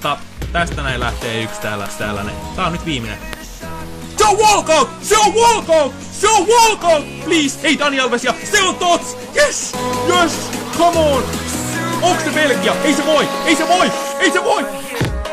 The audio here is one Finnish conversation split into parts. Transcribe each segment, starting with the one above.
Mutta tästä näin lähtee yksi tällainen. Tää on nyt viimeinen. Se on walkout! Se on walkout! Se on walkout! Please! Hei Dani Alves ja se on Tots! Yes! Yes! Come on! Onks se Belgia? Ei se voi! Ei se voi! Ei se voi!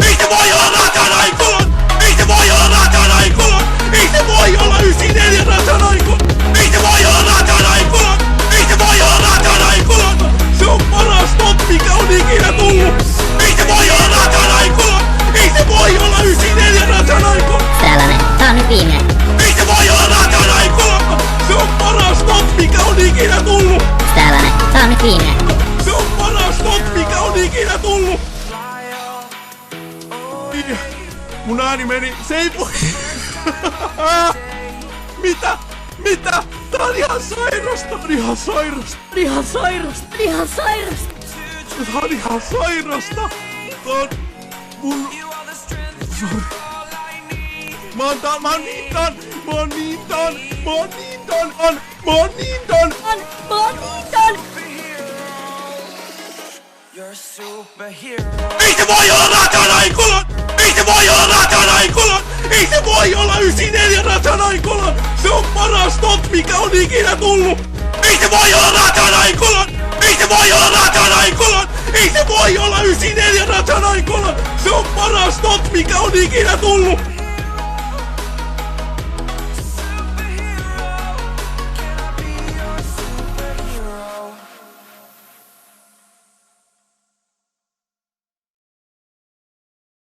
Ei se voi olla Ratanaikola! Ei se voi olla Ratanaikola! Ei se voi olla 94 Ratanaikola! Ei se voi olla Ratanaikola! Ei se voi olla Ratanaikola! Se on paras tot, mikä on ikinä tullut! Ei se voi olla Ratanaikola! Ei se voi olla 94 Ratanaikola! Tällainen. Tää on nyt viimeinen. Ei se voi olla Ratanaikola! Se on paras tot, mikä on ikinä tullut! Tällainen. Tää on nyt viimeinen. Se on paras tot, mikä on ikinä tullut! Mun ääni meni, se ei voi... Mitä? Mitä? Tää on ihan sairasta! Tää on ihan sairasta! Ihan sairasta! Ihan sairasta! Tää on ihan sairasta! Tää on... Mun... Mä oon niin tan! Ei se voi olla Ratanaikola! Ei se voi olla Ratanaikola! Ei se voi olla 94 Ratanaikola! Se on paras tot, mikä on ikinä tullut! Ei se voi olla Ratanaikola! Ei se voi olla Ratanaikola! Ei se voi olla 94 Ratanaikola! Se on paras tot, mikä on ikinä tullut!